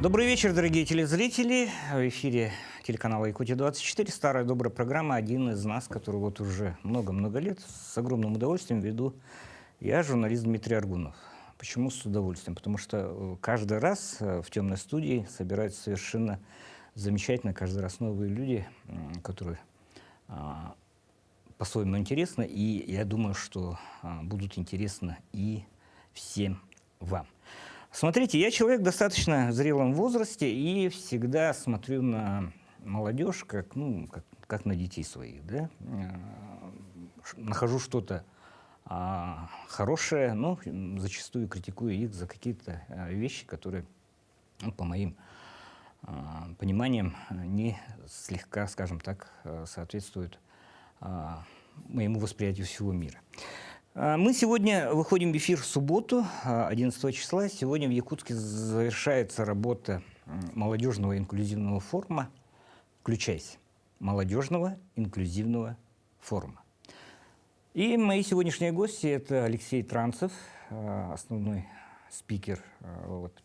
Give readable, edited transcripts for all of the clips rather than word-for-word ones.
Добрый вечер, дорогие телезрители. В эфире телеканала «Якутия-24». Старая добрая программа. Один из нас, который вот уже много-много лет с огромным удовольствием веду. Я журналист Дмитрий Аргунов. Почему с удовольствием? Потому что каждый раз в темной студии собираются совершенно замечательно, каждый раз новые люди, которые по-своему интересны. И я думаю, что будут интересны и всем вам. Смотрите, я человек достаточно в зрелом возрасте и всегда смотрю на молодежь как на детей своих. Да? Нахожу что-то хорошее, но зачастую критикую их за какие-то вещи, которые, по моим пониманиям, не слегка, скажем так, соответствуют моему восприятию всего мира. Мы сегодня выходим в эфир в субботу, 11 числа. Сегодня в Якутске завершается работа молодежного инклюзивного форума «Включайся». Молодежного инклюзивного форума. И мои сегодняшние гости – это Алексей Транцев, основной спикер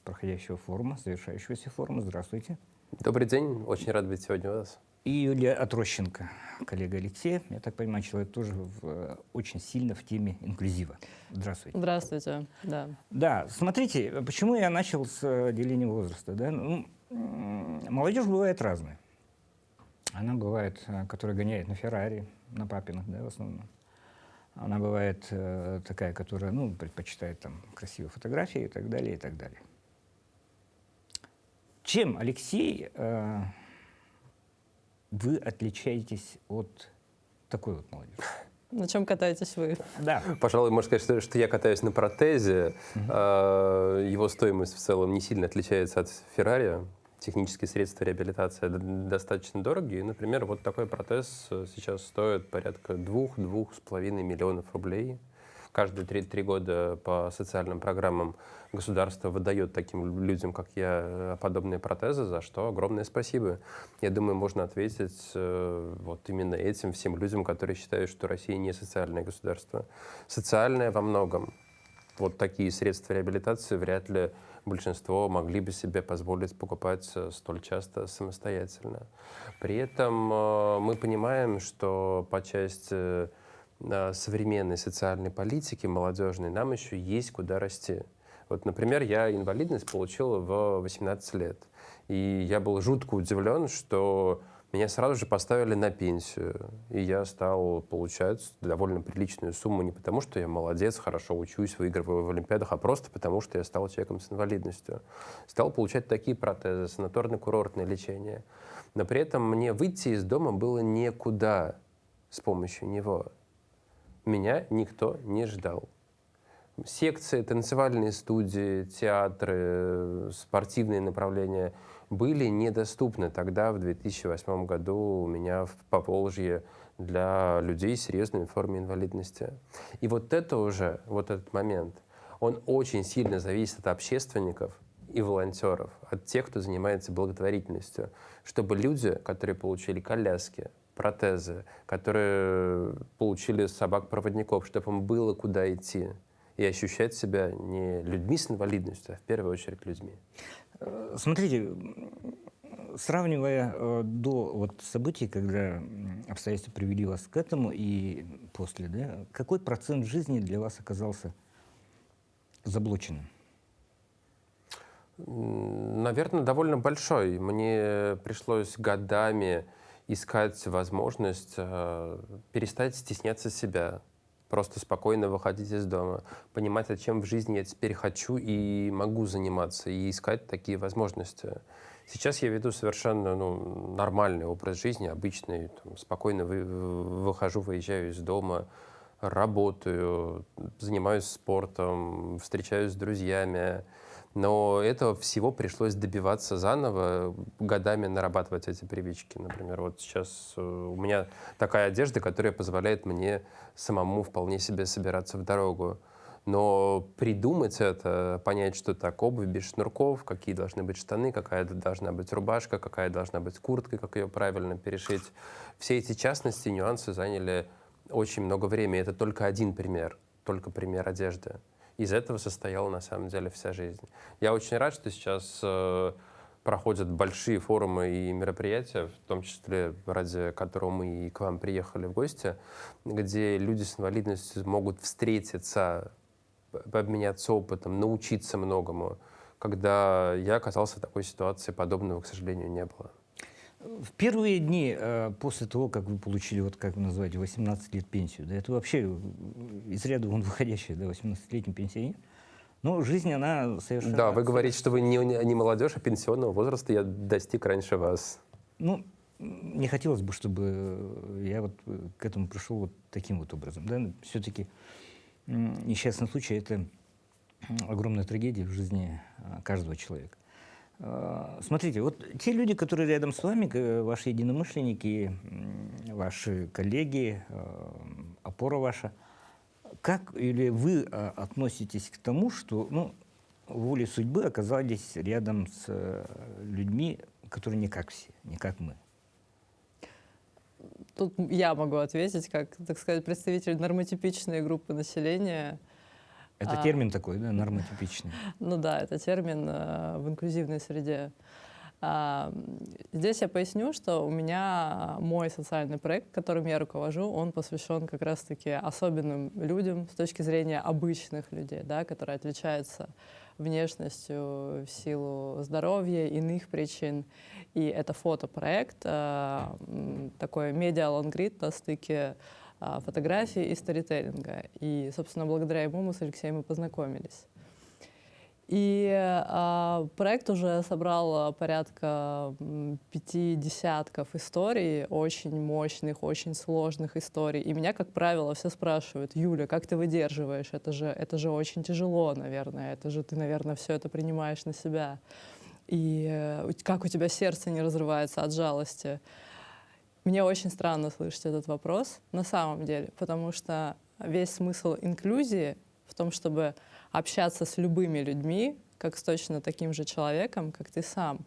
проходящего форума, завершающегося форума. Здравствуйте. Добрый день, очень рад быть сегодня у вас. И Юлия Отрощенко, коллега Алексея. Я так понимаю, человек тоже очень сильно в теме инклюзива. Здравствуйте. Здравствуйте, да. Да, смотрите, почему я начал с деления возраста. Да? Молодежь бывает разная. Она бывает, которая гоняет на Феррари, на папинах, да, в основном. Она бывает такая, которая предпочитает там красивые фотографии и так далее, и так далее. Чем, Алексей, вы отличаетесь от такой вот молодежи? На чем катаетесь вы? Да. Пожалуй, можно сказать, что я катаюсь на протезе. Его стоимость в целом не сильно отличается от Феррари. Технические средства реабилитации достаточно дорогие. Например, вот такой протез сейчас стоит порядка 2–2,5 миллионов рублей. Каждые 3 года по социальным программам государство выдает таким людям, как я, подобные протезы, за что огромное спасибо. Я думаю, можно ответить вот именно этим всем людям, которые считают, что Россия не социальное государство. Социальное во многом. Вот такие средства реабилитации вряд ли большинство могли бы себе позволить покупать столь часто самостоятельно. При этом мы понимаем, что по части современной социальной политики молодежной нам еще есть куда расти. Вот, например, я инвалидность получил в 18 лет. И я был жутко удивлен, что меня сразу же поставили на пенсию. И я стал получать довольно приличную сумму не потому, что я молодец, хорошо учусь, выигрываю в олимпиадах, а просто потому, что я стал человеком с инвалидностью. Стал получать такие протезы, санаторно-курортное лечение. Но при этом мне выйти из дома было некуда с помощью него. Меня никто не ждал. Секции, танцевальные студии, театры, спортивные направления были недоступны тогда, в 2008 году, у меня в Поволжье для людей с серьезными формами инвалидности. И вот это уже, вот этот момент, он очень сильно зависит от общественников и волонтеров, от тех, кто занимается благотворительностью, чтобы люди, которые получили коляски, протезы, которые получили собак-проводников, чтобы им было куда идти и ощущать себя не людьми с инвалидностью, а в первую очередь людьми. Смотрите, сравнивая до событий, когда обстоятельства привели вас к этому, и после, да, какой процент жизни для вас оказался заблоченным? Наверное, довольно большой. Мне пришлось годами искать возможность перестать стесняться себя, просто спокойно выходить из дома, понимать, чем в жизни я теперь хочу и могу заниматься, и искать такие возможности. Сейчас я веду совершенно нормальный образ жизни, обычный, спокойно выхожу, выезжаю из дома, работаю, занимаюсь спортом, встречаюсь с друзьями. Но этого всего пришлось добиваться заново, годами нарабатывать эти привычки. Например, вот сейчас у меня такая одежда, которая позволяет мне самому вполне себе собираться в дорогу. Но придумать это, понять, что так, обувь без шнурков, какие должны быть штаны, какая должна быть рубашка, какая должна быть куртка, как ее правильно перешить. Все эти частности, нюансы заняли очень много времени. Это только один пример, только пример одежды. Из этого состояла на самом деле вся жизнь. Я очень рад, что сейчас проходят большие форумы и мероприятия, в том числе ради которого мы и к вам приехали в гости, где люди с инвалидностью могут встретиться, обменяться опытом, научиться многому. Когда я оказался в такой ситуации, подобного, к сожалению, не было. В первые дни после того, как вы получили, вот как вы называете, 18 лет пенсию, да, это вообще из ряда вон выходящий, да, 18-летний пенсионер, но жизнь, она совершенно... Да, вы говорите, что вы не молодежь, а пенсионного возраста я достиг раньше вас. Ну, не хотелось бы, чтобы я вот к этому пришел вот таким вот образом. Да? Все-таки несчастный случай — это огромная трагедия в жизни каждого человека. Смотрите, вот те люди, которые рядом с вами, ваши единомышленники, ваши коллеги, опора ваша, как или вы относитесь к тому, что, ну, волей судьбы оказались рядом с людьми, которые не как все, не как мы? Тут я могу ответить, как, так сказать, представитель нормотипичной группы населения. Это термин такой, да, нормотипичный? Ну да, это термин в инклюзивной среде. Здесь я поясню, что у меня мой социальный проект, которым я руковожу, он посвящен как раз-таки особенным людям с точки зрения обычных людей, да, которые отличаются внешностью в силу здоровья, иных причин. И это фотопроект, такой медиа-лонгрид на стыке фотографии и сторителлинга. И, собственно, благодаря ему мы с Алексеем и познакомились. И проект уже собрал порядка 50 историй, очень мощных, очень сложных историй. И меня, как правило, все спрашивают: Юля, как ты выдерживаешь? Это же очень тяжело, наверное. Это же ты, наверное, все это принимаешь на себя. И как у тебя сердце не разрывается от жалости? Мне очень странно слышать этот вопрос на самом деле, потому что весь смысл инклюзии в том, чтобы общаться с любыми людьми, как с точно таким же человеком, как ты сам.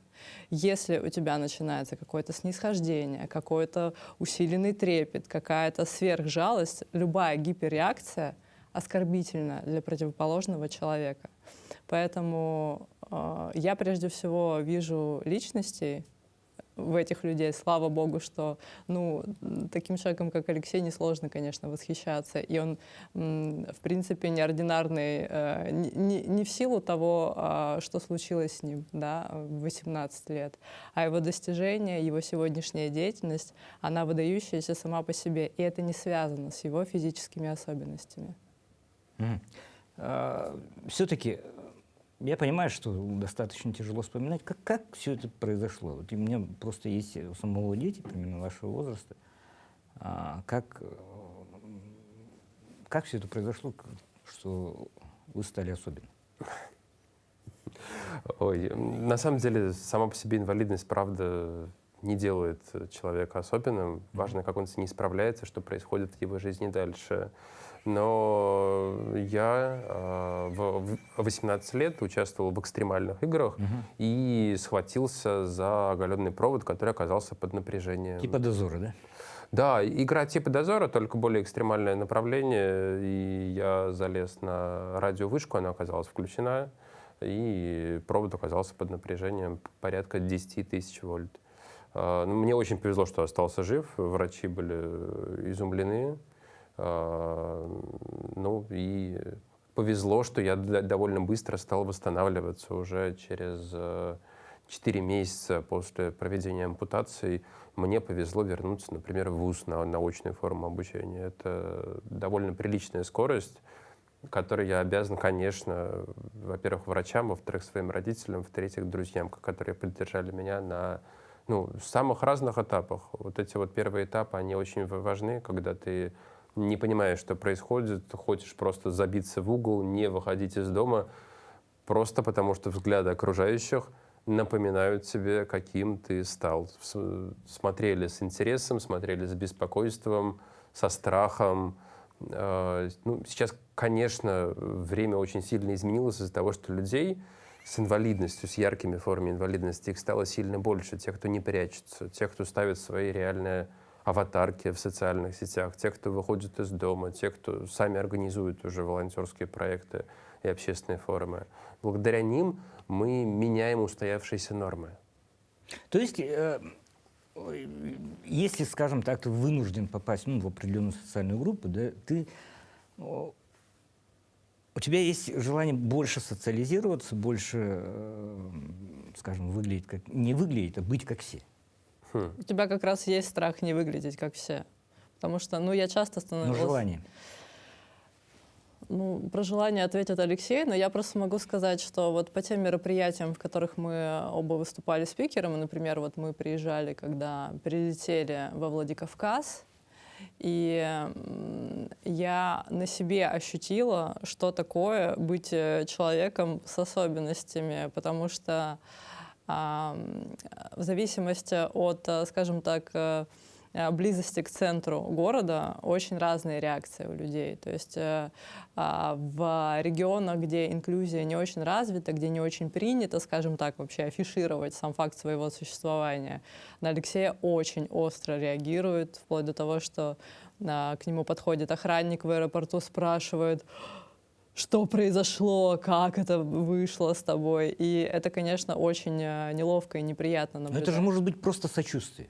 Если у тебя начинается какое-то снисхождение, какой-то усиленный трепет, какая-то сверхжалость, любая гиперреакция оскорбительна для противоположного человека. Поэтому я прежде всего вижу личностей в этих людей. Слава богу, что таким человеком, как Алексей, несложно, конечно, восхищаться. И он, в принципе, неординарный не в силу того, что случилось с ним, да, в 18 лет, а его достижения, его сегодняшняя деятельность, она выдающаяся сама по себе. И это не связано с его физическими особенностями. Все-таки я понимаю, что достаточно тяжело вспоминать, как все это произошло. Вот у меня просто есть у самого дети, примерно вашего возраста. Как все это произошло, что вы стали особенным? Ой, на самом деле, сама по себе инвалидность, правда, не делает человека особенным. Важно, как он с ней справляется, что происходит в его жизни дальше. Но я в 18 лет участвовал в экстремальных играх и схватился за оголенный провод, который оказался под напряжением. Типа дозора, да? Да, игра типа дозора, только более экстремальное направление. И я залез на радиовышку, она оказалась включена, и провод оказался под напряжением порядка 10 тысяч вольт. Мне очень повезло, что остался жив. Врачи были изумлены. И повезло, что я довольно быстро стал восстанавливаться уже через 4 месяца после проведения ампутации. Мне повезло вернуться, например, в ВУЗ на очную форму обучения. Это довольно приличная скорость, которой я обязан, конечно, во-первых, врачам, во-вторых, своим родителям, в-третьих, друзьям, которые поддержали меня на самых разных этапах. Вот эти вот первые этапы, они очень важны, когда ты не понимаешь, что происходит, хочешь просто забиться в угол, не выходить из дома, просто потому что взгляды окружающих напоминают тебе, каким ты стал. Смотрели с интересом, смотрели с беспокойством, со страхом. Ну, сейчас, конечно, время очень сильно изменилось из-за того, что людей с инвалидностью, с яркими формами инвалидности, их стало сильно больше. Тех, кто не прячется, тех, кто ставит свои реальные аватарки в социальных сетях, тех, кто выходит из дома, тех, кто сами организует уже волонтерские проекты и общественные форумы. Благодаря ним мы меняем устоявшиеся нормы. То есть, если, скажем так, ты вынужден попасть в определенную социальную группу, да, у тебя есть желание больше социализироваться, больше, скажем, выглядеть как... Не выглядеть, а быть как все. У тебя как раз есть страх не выглядеть как все. Потому что, я часто становилась... Но желание. Про желание ответит Алексей, но я просто могу сказать, что вот по тем мероприятиям, в которых мы оба выступали спикером, например, вот мы приезжали, когда прилетели во Владикавказ, и я на себе ощутила, что такое быть человеком с особенностями, потому что в зависимости от, скажем так, близости к центру города очень разные реакции у людей. То есть в регионах, где инклюзия не очень развита, где не очень принято, скажем так, вообще афишировать сам факт своего существования, на Алексея очень остро реагирует, вплоть до того, что к нему подходит охранник в аэропорту, спрашивает, что произошло, как это вышло с тобой. И это, конечно, очень неловко и неприятно наблюдать. Но это же может быть просто сочувствие.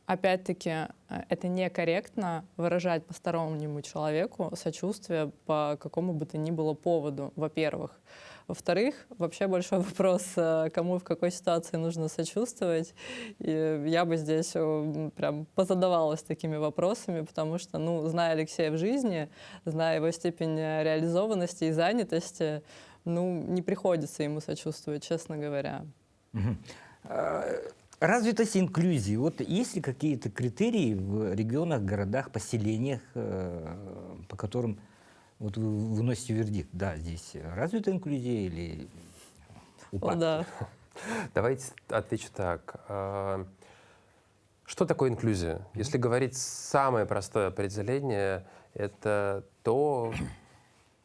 Опять-таки, это некорректно выражать постороннему человеку сочувствие по какому бы то ни было поводу, во-первых. Во-вторых, вообще большой вопрос, кому в какой ситуации нужно сочувствовать. И я бы здесь прям позадавалась такими вопросами, потому что, зная Алексея в жизни, зная его степень реализованности и занятости, не приходится ему сочувствовать, честно говоря. Развитость инклюзии. Вот есть ли какие-то критерии в регионах, городах, поселениях, по которым вот вы выносите вердикт? Да, здесь развита инклюзия или упадки? Да. Давайте отвечу так. Что такое инклюзия? Если говорить самое простое определение, это то,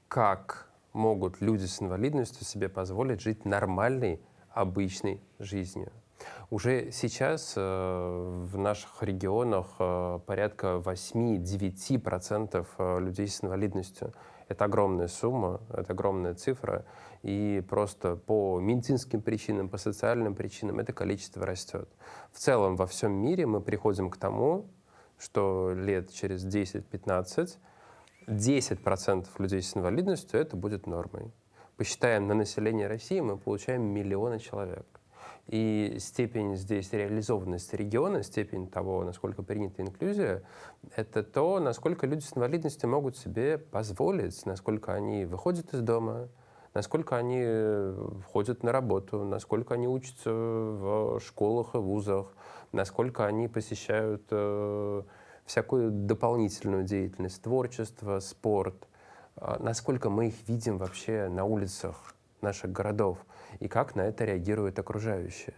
как могут люди с инвалидностью себе позволить жить нормальной, обычной жизнью. Уже сейчас в наших регионах порядка 8-9% людей с инвалидностью. Это огромная сумма, это огромная цифра. И просто по медицинским причинам, по социальным причинам это количество растет. В целом во всем мире мы приходим к тому, что лет через 10-15 10% людей с инвалидностью это будет нормой. Посчитаем на население России, мы получаем миллионы человек. И степень здесь реализованности региона, степень того, насколько принята инклюзия, это то, насколько люди с инвалидностью могут себе позволить, насколько они выходят из дома, насколько они ходят на работу, насколько они учатся в школах и вузах, насколько они посещают всякую дополнительную деятельность, творчество, спорт, насколько мы их видим вообще на улицах наших городов и как на это реагируют окружающие.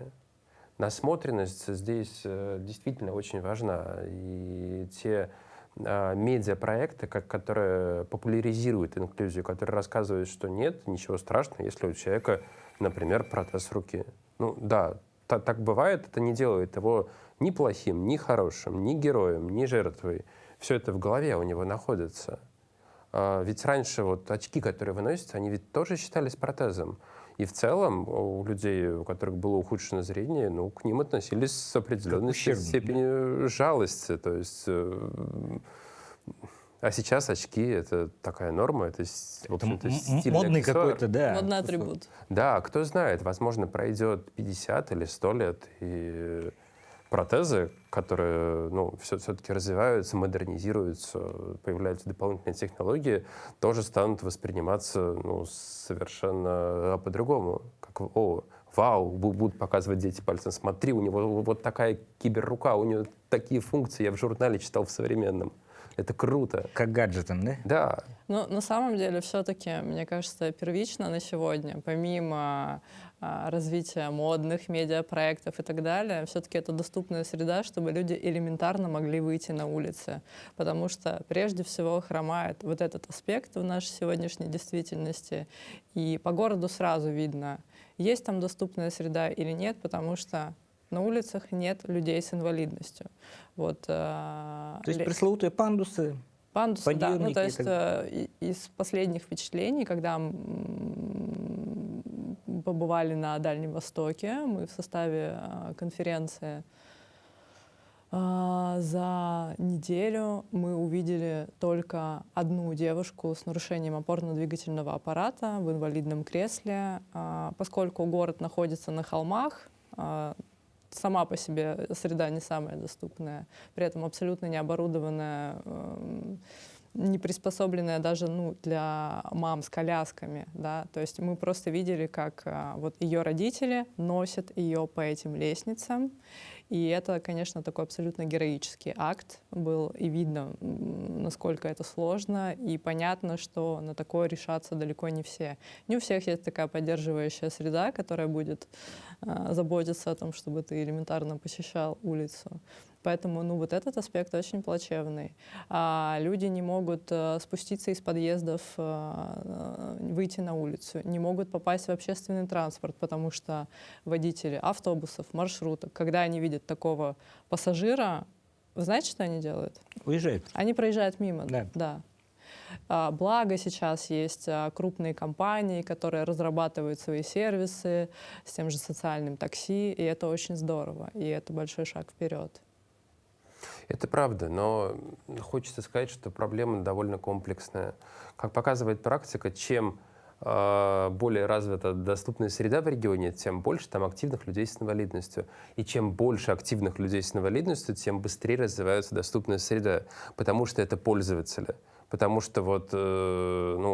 Насмотренность здесь действительно очень важна. И те медиапроекты, которые популяризируют инклюзию, которые рассказывают, что нет ничего страшного, если у человека, например, протез руки. Да, так бывает, это не делает его ни плохим, ни хорошим, ни героем, ни жертвой. Все это в голове у него находится. Ведь раньше очки, которые вы носите, они ведь тоже считались протезом. И в целом у людей, у которых было ухудшено зрение, к ним относились с определенной степенью жалости. То есть, а сейчас очки — это такая норма, это в общем-то, стильный модный аксессуар. какой-то, да. Модный атрибут. Да, кто знает, возможно, пройдет 50 или 100 лет, и протезы, которые все-таки развиваются, модернизируются, появляются дополнительные технологии, тоже станут восприниматься совершенно по-другому. Как вау, будут показывать дети пальцем, смотри, у него вот такая киберрука, у него такие функции, я в журнале читал в «Современном». Это круто. Как гаджетом, да? Да. Но на самом деле все-таки, мне кажется, первично на сегодня, помимо развития модных медиапроектов и так далее, все-таки это доступная среда, чтобы люди элементарно могли выйти на улицы. Потому что прежде всего хромает вот этот аспект в нашей сегодняшней действительности. И по городу сразу видно, есть там доступная среда или нет, потому что на улицах нет людей с инвалидностью. Вот, То есть пресловутые пандусы, пандусы, да. Ну, то подъемники и есть так из последних впечатлений, когда побывали на Дальнем Востоке, мы в составе конференции, за неделю мы увидели только одну девушку с нарушением опорно-двигательного аппарата в инвалидном кресле. Поскольку город находится на холмах, сама по себе среда не самая доступная, при этом абсолютно не оборудованная, не приспособленная даже для мам с колясками. Да? То есть мы просто видели, как вот ее родители носят ее по этим лестницам. И это, конечно, такой абсолютно героический акт был. И видно, насколько это сложно. И понятно, что на такое решатся далеко не все. Не у всех есть такая поддерживающая среда, которая будет заботиться о том, чтобы ты элементарно посещал улицу. Поэтому вот этот аспект очень плачевный. Люди не могут спуститься из подъездов, выйти на улицу, не могут попасть в общественный транспорт, потому что водители автобусов, маршруток, когда они видят такого пассажира, вы знаете, что они делают? уезжают. Они проезжают мимо. Да. Благо сейчас есть крупные компании, которые разрабатывают свои сервисы с тем же социальным такси, и это очень здорово, и это большой шаг вперед. Это правда, но хочется сказать, что проблема довольно комплексная. Как показывает практика, чем более развита доступная среда в регионе, тем больше там активных людей с инвалидностью. И чем больше активных людей с инвалидностью, тем быстрее развивается доступная среда, потому что это пользователи. Потому что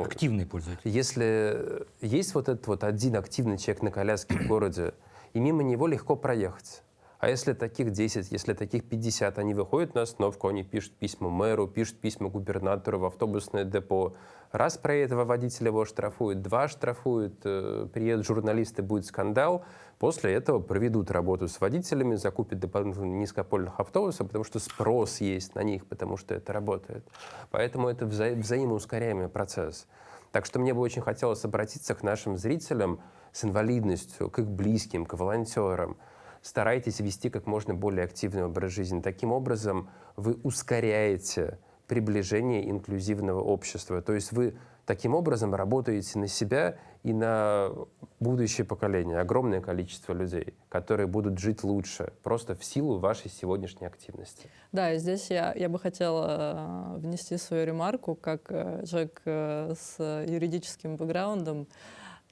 Активный пользователь. если есть вот этот вот один активный человек на коляске в городе, и мимо него легко проехать. А если таких 10, если таких 50, они выходят на остановку, они пишут письма мэру, пишут письма губернатору в автобусное депо. Раз про этого водителя его штрафуют, два штрафуют, приедут журналисты, будет скандал. После этого проведут работу с водителями, закупят дополнительно низкопольных автобусов, потому что спрос есть на них, потому что это работает. Поэтому это взаимоускоряемый процесс. Так что мне бы очень хотелось обратиться к нашим зрителям с инвалидностью, к их близким, к волонтерам. Старайтесь вести как можно более активный образ жизни. Таким образом, вы ускоряете приближение инклюзивного общества. То есть вы таким образом работаете на себя и на будущее поколение. Огромное количество людей, которые будут жить лучше, просто в силу вашей сегодняшней активности. Да, и здесь я бы хотела внести свою ремарку, как человек с юридическим бэкграундом.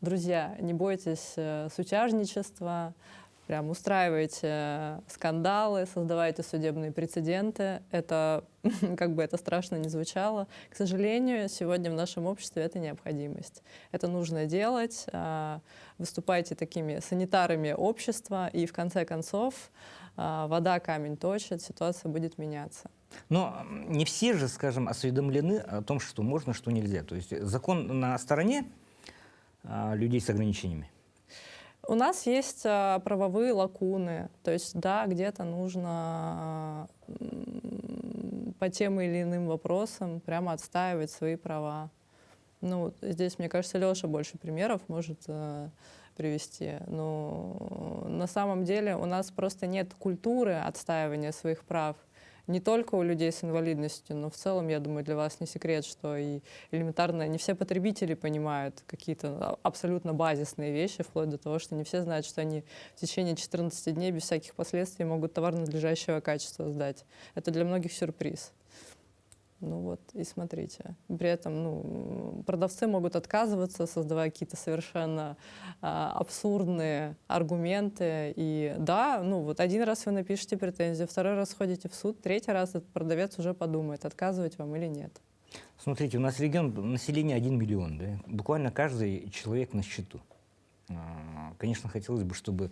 Друзья, не бойтесь сутяжничества, прям устраивайте скандалы, создавайте судебные прецеденты. Это, как бы это страшно ни звучало, к сожалению, сегодня в нашем обществе это необходимость. Это нужно делать. Выступайте такими санитарами общества, и в конце концов вода камень точит, ситуация будет меняться. Но не все же, скажем, осведомлены о том, что можно, что нельзя. То есть закон на стороне людей с ограничениями. У нас есть правовые лакуны, то есть да, где-то нужно по тем или иным вопросам прямо отстаивать свои права. Здесь, мне кажется, Леша больше примеров может привести. Но на самом деле у нас просто нет культуры отстаивания своих прав. Не только у людей с инвалидностью, но в целом, я думаю, для вас не секрет, что и элементарно не все потребители понимают какие-то абсолютно базисные вещи, вплоть до того, что не все знают, что они в течение 14 дней без всяких последствий могут товар надлежащего качества сдать. Это для многих сюрприз. И смотрите. При этом, продавцы могут отказываться, создавая какие-то совершенно абсурдные аргументы. И да, один раз вы напишете претензию, второй раз ходите в суд, третий раз этот продавец уже подумает, отказывать вам или нет. Смотрите, у нас регион, население 1 миллион, да? Буквально каждый человек на счету. Конечно, хотелось бы, чтобы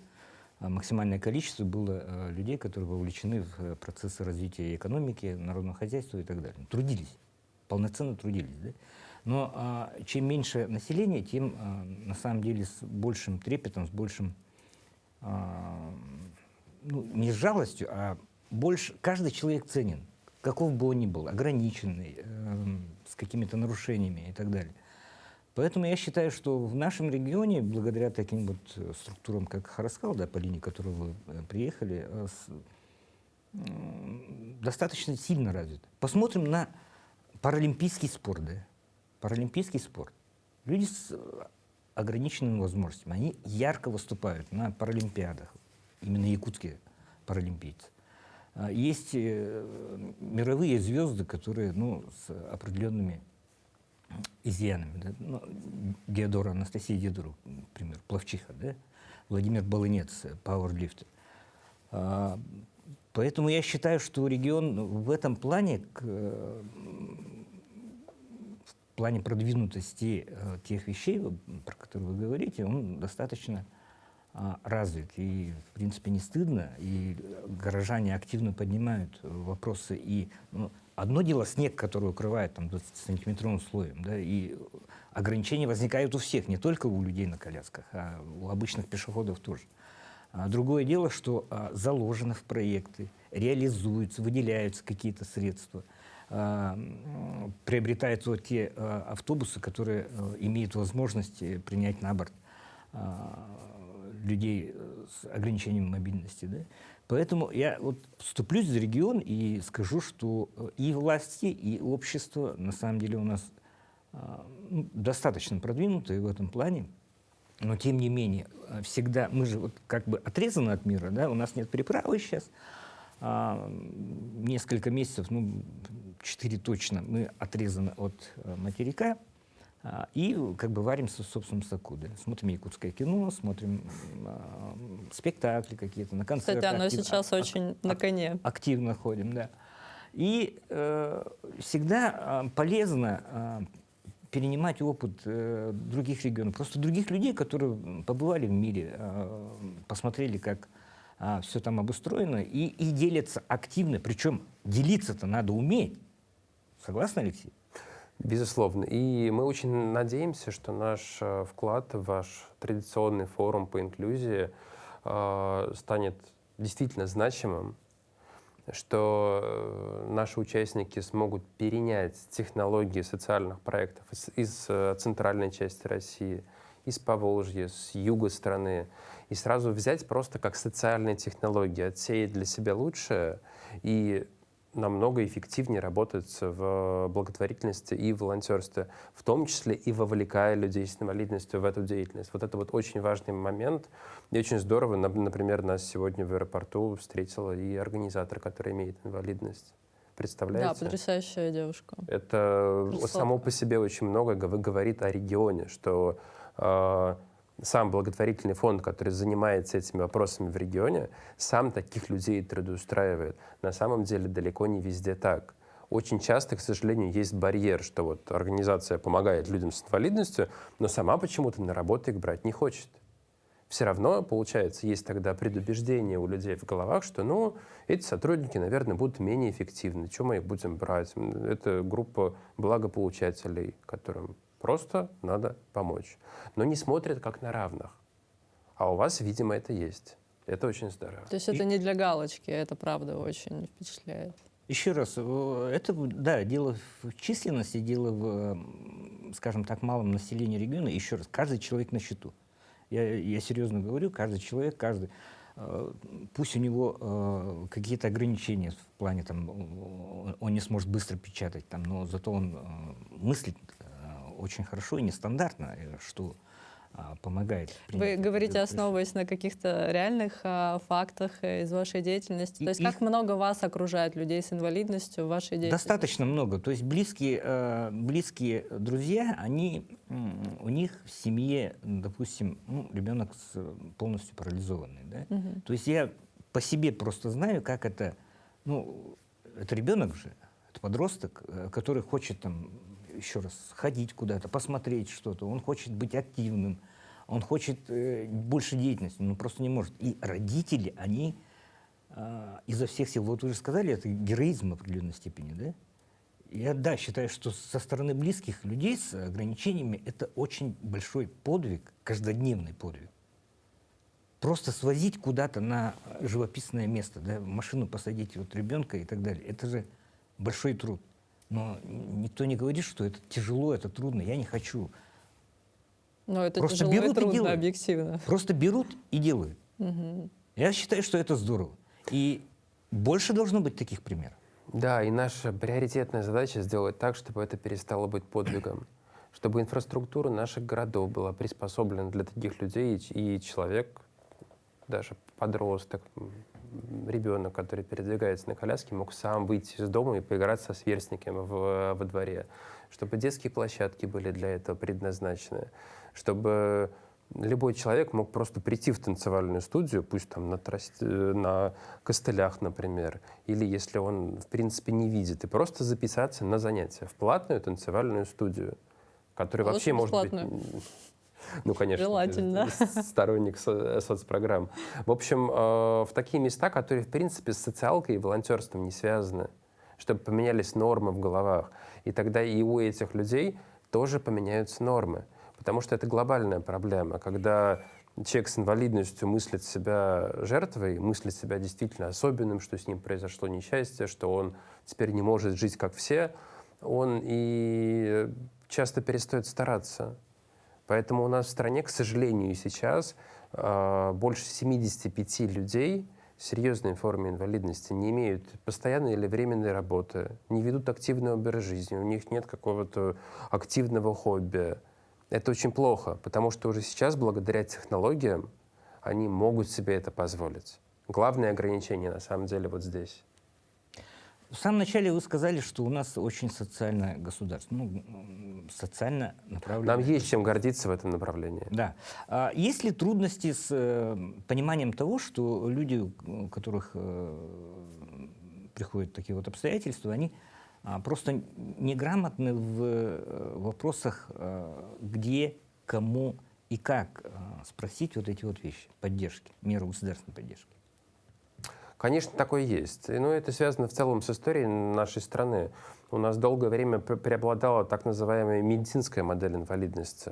максимальное количество было людей, которые вовлечены в процессы развития экономики, народного хозяйства и так далее. Трудились, полноценно трудились. Да? Но чем меньше населения, тем на самом деле с большим трепетом, с большим, ну, не с жалостью, а больше каждый человек ценен, каков бы он ни был, ограниченный, с какими-то нарушениями и так далее. Поэтому я считаю, что в нашем регионе, благодаря таким вот структурам, как Хараскал, да, по линии которой вы приехали, достаточно сильно развит. Посмотрим на паралимпийский спорт. Да? Паралимпийский спорт. Люди с ограниченными возможностями, они ярко выступают на паралимпиадах, именно якутские паралимпийцы. Есть мировые звезды, которые, ну, с определенными изъянами. Да? Ну, Анастасия Диадора, например, пловчиха, да? Владимир Балынец, пауэрлифтер. Поэтому я считаю, что регион в этом плане, в плане продвинутости тех вещей, про которые вы говорите, он достаточно развит. И, в принципе, не стыдно. И горожане активно поднимают вопросы. И, ну, одно дело снег, который укрывает там 20-сантиметровым слоем, да, и ограничения возникают у всех, не только у людей на колясках, а у обычных пешеходов тоже. Другое дело, что заложено в проекты, реализуются, выделяются какие-то средства, приобретаются вот те автобусы, которые имеют возможность принять на борт людей с ограничением мобильности. Да? Поэтому я вот вступлюсь за регион и скажу, что и власти, и общество на самом деле у нас достаточно продвинутые в этом плане. Но тем не менее, всегда, мы же вот как бы отрезаны от мира, да? У нас нет переправы сейчас. Несколько месяцев, ну, 4 точно, мы отрезаны от материка. И как бы варимся в собственном соку. Да? Смотрим якутское кино, смотрим спектакли какие-то, на концерты. Кстати, оно сейчас очень на коне. Активно ходим, да. И всегда полезно перенимать опыт других регионов, просто других людей, которые побывали в мире, посмотрели, как все там обустроено, и делятся активно. Причем делиться-то надо уметь. Согласны, Алексей? Безусловно. И мы очень надеемся, что наш вклад в ваш традиционный форум по инклюзии станет действительно значимым, что наши участники смогут перенять технологии социальных проектов из центральной части России, из Поволжья, с юга страны, и сразу взять просто как социальные технологии, отсеять для себя лучшее и намного эффективнее работать в благотворительности и волонтерстве, в том числе и вовлекая людей с инвалидностью в эту деятельность. Вот это вот очень важный момент. И очень здорово, например, нас сегодня в аэропорту встретила и организатор, который имеет инвалидность. Представляете? Да, потрясающая девушка. Это Красотка. само по себе очень много говорит о регионе, что сам благотворительный фонд, который занимается этими вопросами в регионе, сам таких людей трудоустраивает. На самом деле далеко не везде так. Очень часто, к сожалению, есть барьер, что вот организация помогает людям с инвалидностью, но сама почему-то на работу их брать не хочет. Все равно, получается, есть тогда предубеждение у людей в головах, что, ну, эти сотрудники, наверное, будут менее эффективны. Чего мы их будем брать? Это группа благополучателей, которым просто надо помочь. Но не смотрят как на равных. А у вас, видимо, это есть. Это очень здорово. То есть это не для галочки, это правда очень впечатляет. Еще раз, это, да, дело в численности, дело в, скажем так, малом населении региона. Еще раз, каждый человек на счету. Я серьезно говорю, каждый человек, пусть у него какие-то ограничения в плане, там, он не сможет быстро печатать, там, но зато он мыслит очень хорошо и нестандартно, что помогает. Вы говорите, основываясь на каких-то реальных фактах из вашей деятельности. То есть как много вас окружает людей с инвалидностью в вашей деятельности? Достаточно много. То есть близкие друзья, у них в семье, допустим, ребенок полностью парализованный. Да? Угу. То есть я по себе просто знаю, как это... это ребенок же, это подросток, который хочет там еще раз ходить куда-то, посмотреть что-то, он хочет быть активным, он хочет больше деятельности, но просто не может. И родители, они изо всех сил, вот вы же сказали, это героизм в определенной степени, да? Я, да, считаю, что со стороны близких людей с ограничениями это очень большой подвиг, каждодневный подвиг. Просто свозить куда-то на живописное место, да, в машину посадить вот ребенка и так далее, это же большой труд. Но никто не говорит, что это тяжело, это трудно, я не хочу. Но это Просто тяжело и берут и трудно, делают. объективно. Просто берут и делают. Я считаю, что это здорово. И больше должно быть таких примеров. Да, и наша приоритетная задача сделать так, чтобы это перестало быть подвигом. Чтобы инфраструктура наших городов была приспособлена для таких людей, и человек, даже подросток, ребенок, который передвигается на коляске, мог сам выйти из дома и поиграть со сверстниками во дворе. Чтобы детские площадки были для этого предназначены. Чтобы любой человек мог просто прийти в танцевальную студию, пусть там на костылях, например, или если он, в принципе, не видит, и просто записаться на занятия в платную танцевальную студию, которая вообще может быть... Ну, конечно, желательно. Сторонник соцпрограмм. В общем, в такие места, которые, в принципе, с социалкой и волонтерством не связаны, чтобы поменялись нормы в головах. И тогда и у этих людей тоже поменяются нормы. Потому что это глобальная проблема, когда человек с инвалидностью мыслит себя жертвой, мыслит себя действительно особенным, что с ним произошло несчастье, что он теперь не может жить как все, он и часто перестает стараться. Поэтому у нас в стране, к сожалению, сейчас больше 75 людей с серьезной формой инвалидности не имеют постоянной или временной работы, не ведут активный образ жизни, у них нет какого-то активного хобби. Это очень плохо, потому что уже сейчас, благодаря технологиям, они могут себе это позволить. Главное ограничение, на самом деле, вот здесь. В самом начале вы сказали, что у нас очень социальное государство, социально направленное. Нам есть чем гордиться в этом направлении. Да. Есть ли трудности с пониманием того, что люди, у которых приходят такие вот обстоятельства, они просто неграмотны в вопросах, где, кому и как спросить вот эти вот вещи, поддержки, меры государственной поддержки? Конечно, такое есть. Но это связано в целом с историей нашей страны. У нас долгое время преобладала так называемая медицинская модель инвалидности.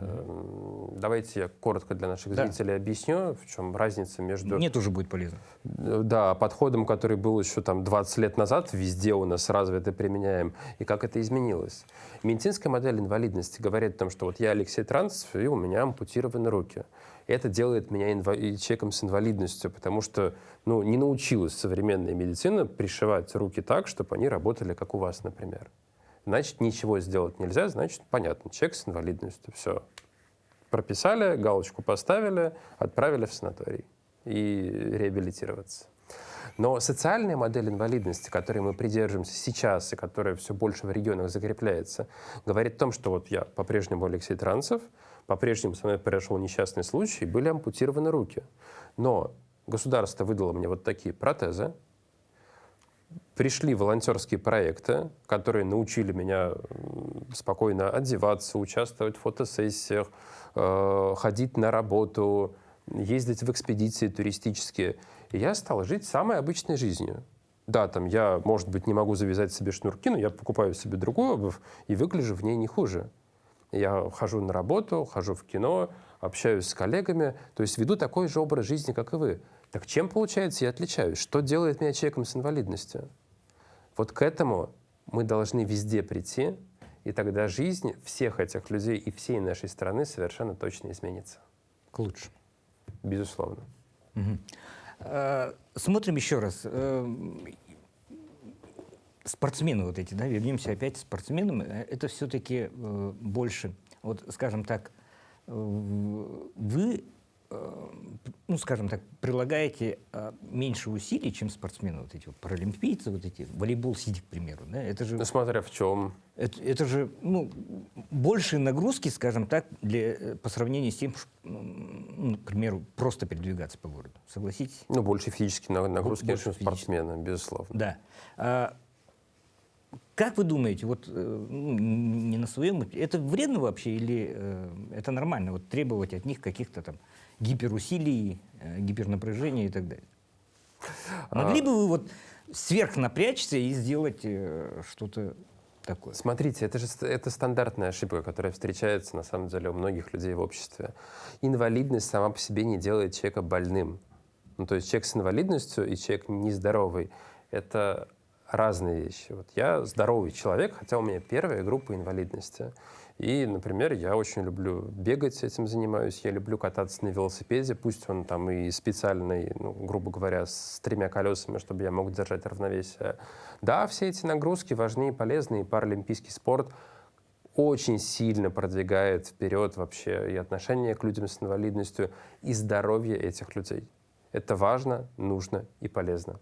Давайте я коротко для наших зрителей объясню, в чем разница между... Мне тоже будет полезно. Да, подходом, который был еще там 20 лет назад, везде у нас развито применяем, и как это изменилось. Медицинская модель инвалидности говорит о том, что вот я Алексей Транц, и у меня ампутированы руки. Это делает меня человеком с инвалидностью, потому что не научилась современная медицина пришивать руки так, чтобы они работали, как у вас, например. Значит, ничего сделать нельзя, значит, понятно, человек с инвалидностью. Все. Прописали, галочку поставили, отправили в санаторий и реабилитироваться. Но социальная модель инвалидности, которой мы придерживаемся сейчас и которая все больше в регионах закрепляется, говорит о том, что вот я по-прежнему Алексей Транцев, по-прежнему со мной произошел несчастный случай, были ампутированы руки. Но государство выдало мне вот такие протезы, пришли волонтерские проекты, которые научили меня спокойно одеваться, участвовать в фотосессиях, ходить на работу, ездить в экспедиции туристические. И я стал жить самой обычной жизнью. Да, там я, может быть, не могу завязать себе шнурки, но я покупаю себе другую обувь и выгляжу в ней не хуже. Я хожу на работу, хожу в кино, общаюсь с коллегами, то есть веду такой же образ жизни, как и вы. Так чем, получается, я отличаюсь? Что делает меня человеком с инвалидностью? Вот к этому мы должны везде прийти, и тогда жизнь всех этих людей и всей нашей страны совершенно точно изменится. К лучшему. Безусловно. Смотрим еще раз. Спортсмены вот эти, да, вернемся опять к спортсменам, это все-таки больше, вот, скажем так, вы, скажем так, прилагаете меньше усилий, чем спортсмены, вот эти вот паралимпийцы, вот эти, волейбол сидит, к примеру, да, это же... Смотря в чем. Это же, больше нагрузки, скажем так, по сравнению с тем, к примеру, просто передвигаться по городу, согласитесь? Больше физические нагрузки, Больше конечно, спортсмена, безусловно. Да. Как вы думаете, вот не на своем, это вредно вообще или это нормально, вот требовать от них каких-то там гиперусилий, гипернапряжения и так далее? Могли бы вы вот сверхнапрячься и сделать что-то такое? Смотрите, это стандартная ошибка, которая встречается на самом деле у многих людей в обществе. Инвалидность сама по себе не делает человека больным. Ну, то есть человек с инвалидностью и человек нездоровый — это разные вещи. Вот я здоровый человек, хотя у меня первая группа инвалидности. И, например, я очень люблю бегать, этим занимаюсь, я люблю кататься на велосипеде, пусть он там и специальный, ну, грубо говоря, с 3 колесами, чтобы я мог держать равновесие. Да, все эти нагрузки важны и полезны, и паралимпийский спорт очень сильно продвигает вперед вообще и отношение к людям с инвалидностью, и здоровье этих людей. Это важно, нужно и полезно.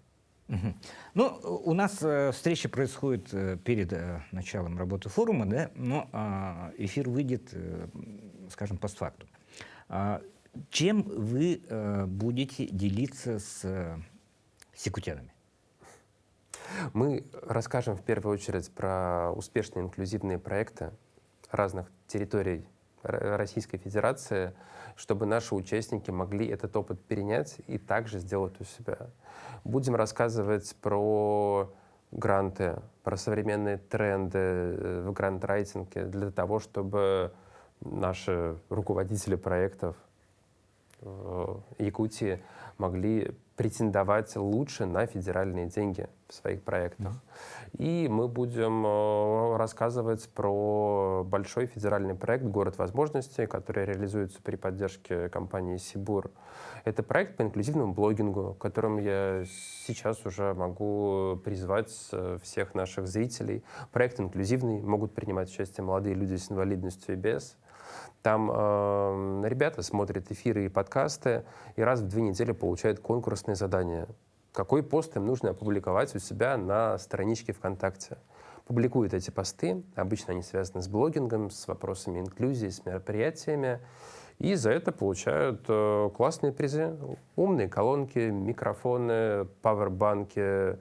Мгм. Ну, у нас встреча происходит перед началом работы форума, да, но эфир выйдет, скажем, постфактум. Чем вы будете делиться с якутянами? Мы расскажем в первую очередь про успешные инклюзивные проекты разных территорий Российской Федерации, чтобы наши участники могли этот опыт перенять и также сделать у себя. Будем рассказывать про гранты, про современные тренды в грантрайтинге для того, чтобы наши руководители проектов Якутии могли претендовать лучше на федеральные деньги в своих проектах. И мы будем рассказывать про большой федеральный проект «Город возможностей», который реализуется при поддержке компании «Сибур». Это проект по инклюзивному блогингу, которым я сейчас уже могу призвать всех наших зрителей. Проект инклюзивный, могут принимать участие молодые люди с инвалидностью и без. Там ребята смотрят эфиры и подкасты и раз в 2 недели получают конкурсные задания. Какой пост им нужно опубликовать у себя на страничке ВКонтакте. Публикуют эти посты, обычно они связаны с блогингом, с вопросами инклюзии, с мероприятиями. И за это получают классные призы. Умные колонки, микрофоны, пауэрбанки,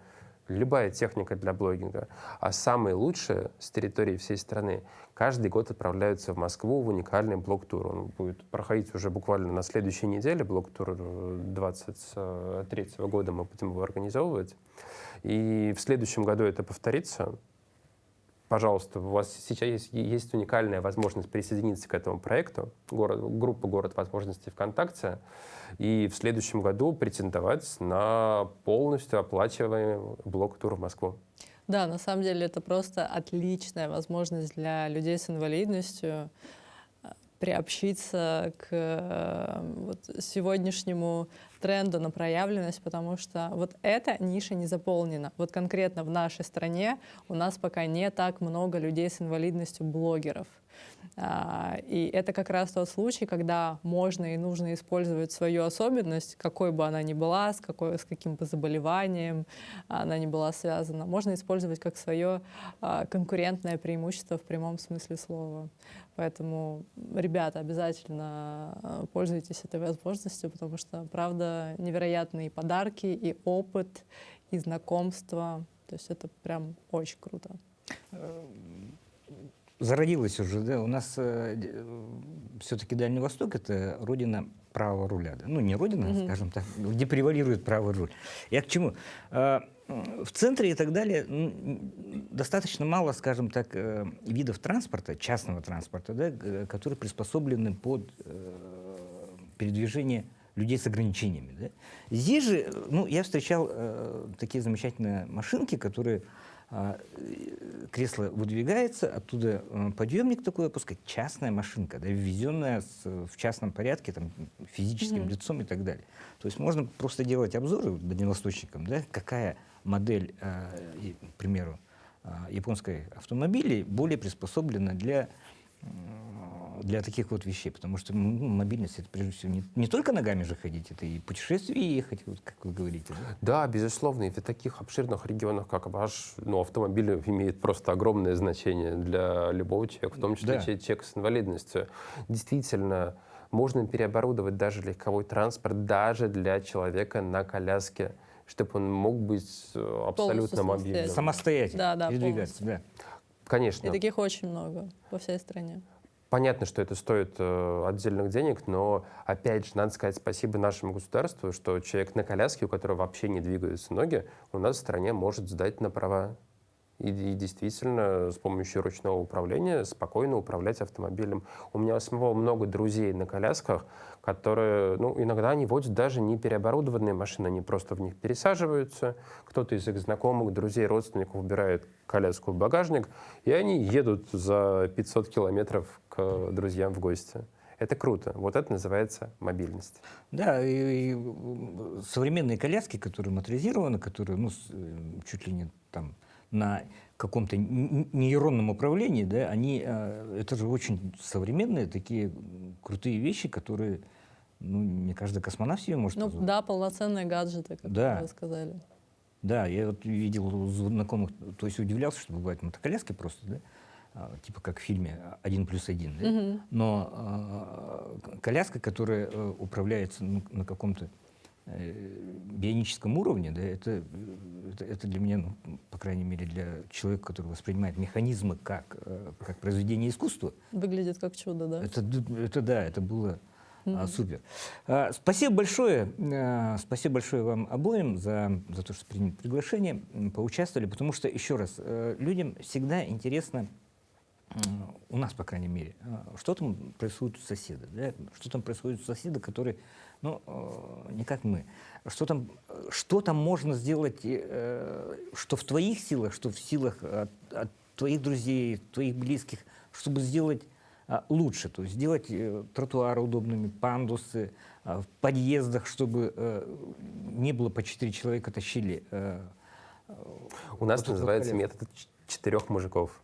любая техника для блогинга. А самые лучшие с территории всей страны каждый год отправляются в Москву в уникальный блог-тур. Он будет проходить уже буквально на следующей неделе. Блог-тур 2023 года мы будем его организовывать. И в следующем году это повторится. Пожалуйста, у вас сейчас есть уникальная возможность присоединиться к этому проекту, группа «Город возможностей» ВКонтакте, и в следующем году претендовать на полностью оплачиваемый блог-тур в Москву. Да, на самом деле это просто отличная возможность для людей с инвалидностью приобщиться к вот сегодняшнему тренду на проявленность, потому что вот эта ниша не заполнена. Вот конкретно в нашей стране у нас пока не так много людей с инвалидностью блогеров. И это как раз тот случай, когда можно и нужно использовать свою особенность, какой бы она ни была, с каким бы заболеванием она ни была связана. Можно использовать как свое конкурентное преимущество в прямом смысле слова. Поэтому, ребята, обязательно пользуйтесь этой возможностью, потому что, правда, невероятные подарки, и опыт, и знакомства. То есть это прям очень круто. Зародилось уже, да, у нас все-таки Дальний Восток — это родина правого руля. Да? Ну, не родина, скажем так, где превалирует правый руль. Я к чему? В центре и так далее достаточно мало, скажем так, видов транспорта, частного транспорта, да, которые приспособлены под передвижение людей с ограничениями. Да? Здесь же, ну, я встречал такие замечательные машинки, которые кресло выдвигается, оттуда подъемник такой опускать, частная машинка, да, ввезенная в частном порядке, там, физическим лицом и так далее. То есть можно просто делать обзоры дальневосточникам, да, какая модель, к примеру, японской автомобилей более приспособлена для таких вот вещей, потому что мобильность — это прежде всего не только ногами же ходить, это и путешествия ехать, вот, как вы говорите. Да? Да, безусловно, и в таких обширных регионах, как ваш, автомобиль имеет просто огромное значение для любого человека, в том числе человека с инвалидностью. Действительно, можно переоборудовать даже легковой транспорт, даже для человека на коляске, чтобы он мог быть абсолютно мобильным. Самостоятельно передвигаться, да. Конечно. И таких очень много по всей стране. Понятно, что это стоит отдельных денег, но, опять же, надо сказать спасибо нашему государству, что человек на коляске, у которого вообще не двигаются ноги, у нас в стране может сдать на права. И действительно с помощью ручного управления спокойно управлять автомобилем. У меня у самого много друзей на колясках, которые, ну, иногда они водят даже не переоборудованные машины, они просто в них пересаживаются. Кто-то из их знакомых, друзей, родственников убирает коляску в багажник, и они едут за 500 километров к друзьям в гости. Это круто. Вот это называется мобильность. Да, и современные коляски, которые моторизированы, которые, ну, чуть ли не там на каком-то нейронном управлении, да, они, это же очень современные такие крутые вещи, которые, ну, не каждый космонавт себе может Ну позволить. да, полноценные гаджеты, как Да. вы сказали. Да, я вот видел у знакомых, то есть удивлялся, что бывают мотоколяски просто, да, типа как в фильме «1+1», да? Мгм. Но коляска, которая управляется на каком-то бионическом уровне, да, это для меня, ну, по крайней мере, для человека, который воспринимает механизмы как произведение искусства, Выглядит как чудо, да? это было супер. Спасибо большое вам обоим за то, что приняли приглашение, поучаствовали, потому что, еще раз, людям всегда интересно, у нас, по крайней мере, что там происходит у соседа, да? Что там происходит у соседа, который, ну, не как мы, что там можно сделать, что в твоих силах, что в силах от твоих друзей, твоих близких, чтобы сделать лучше, то есть сделать тротуары удобными, пандусы, в подъездах, чтобы не было по 4 человека тащили. У нас вот эту называется коляску. метод 4 мужиков.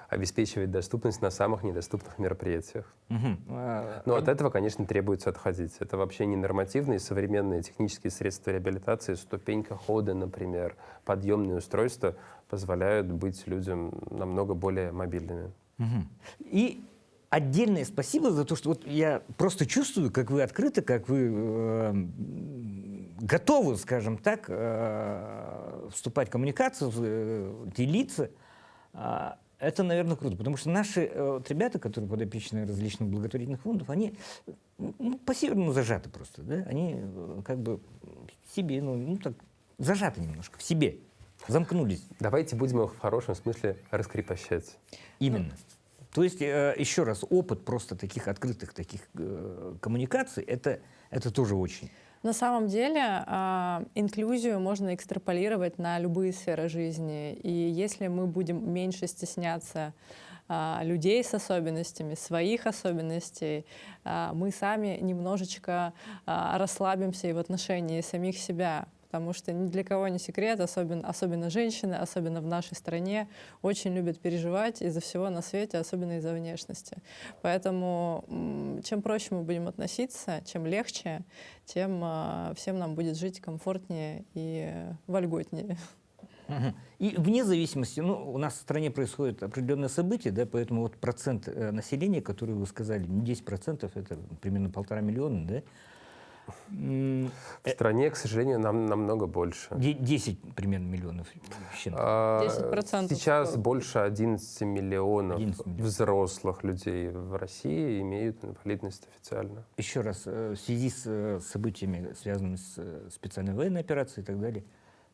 Обеспечивать доступность на самых недоступных мероприятиях. Но от этого, конечно, требуется отходить. Это вообще не нормативные современные технические средства реабилитации, ступенька хода, например, подъемные устройства позволяют быть людям намного более мобильными. И отдельное спасибо за то, что вот я просто чувствую, как вы открыты, как вы готовы, скажем так, вступать в коммуникацию, делиться. Это, наверное, круто, потому что наши ребята, которые подопечные различных благотворительных фондов, они, ну, по-северному зажаты просто, да? Они как бы в себе, ну так, зажаты немножко, в себе, замкнулись. Давайте будем их в хорошем смысле раскрепощать. Именно. То есть, еще раз, опыт просто таких открытых таких коммуникаций, это тоже очень. На самом деле инклюзию можно экстраполировать на любые сферы жизни. И если мы будем меньше стесняться людей с особенностями, своих особенностей, мы сами немножечко расслабимся и в отношении самих себя. Потому что ни для кого не секрет, особенно женщины, особенно в нашей стране, очень любят переживать из-за всего на свете, особенно из-за внешности. Поэтому чем проще мы будем относиться, чем легче, тем всем нам будет жить комфортнее и вольготнее. И вне зависимости, ну, у нас в стране происходит определенное событие, да, поэтому вот процент населения, который вы сказали, не 10%, это примерно 1,5 миллиона, да? В стране, к сожалению, намного больше. 10 примерно миллионов. 10% Сейчас скоро. больше 11 миллионов 11 миллионов. взрослых людей в России имеют инвалидность официально. Еще раз, в связи с событиями, связанными с специальной военной операцией и так далее,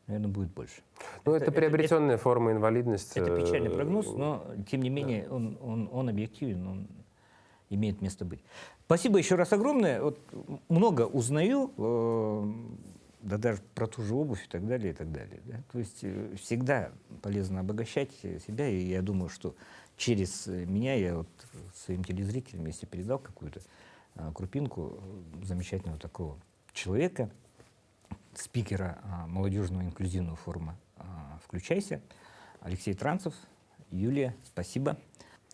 наверное, будет больше. Ну, это приобретенная форма инвалидности. Это печальный прогноз, но, тем не менее, он объективен, он имеет место быть. Спасибо еще раз огромное. Вот много узнаю, да даже про ту же обувь и так далее, и так далее. Да? То есть всегда полезно обогащать себя, и я думаю, что через меня я вот своим телезрителям, если передал какую-то крупинку замечательного такого человека, спикера молодежного инклюзивного форума «Включайся», Алексей Транцев. Юлия, спасибо.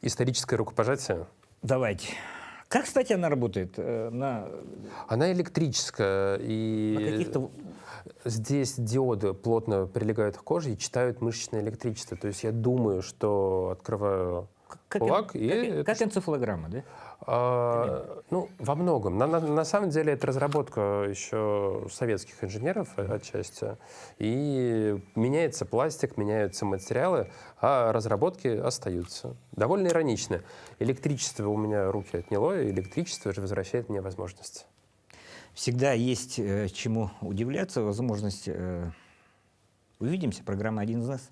Историческое рукопожатие. Давайте. Как, кстати, она работает? Она электрическая, и На каких-то... здесь диоды плотно прилегают к коже и читают мышечное электричество. То есть я думаю, что открываю кулак, и это как энцефалограмма, да? ну, во многом. На самом деле это разработка еще советских инженеров отчасти. И меняется пластик, меняются материалы, а разработки остаются. Довольно иронично. Электричество у меня руки отняло, и электричество же возвращает мне возможности. Всегда есть чему удивляться, возможность. Увидимся. Программа «Один из нас».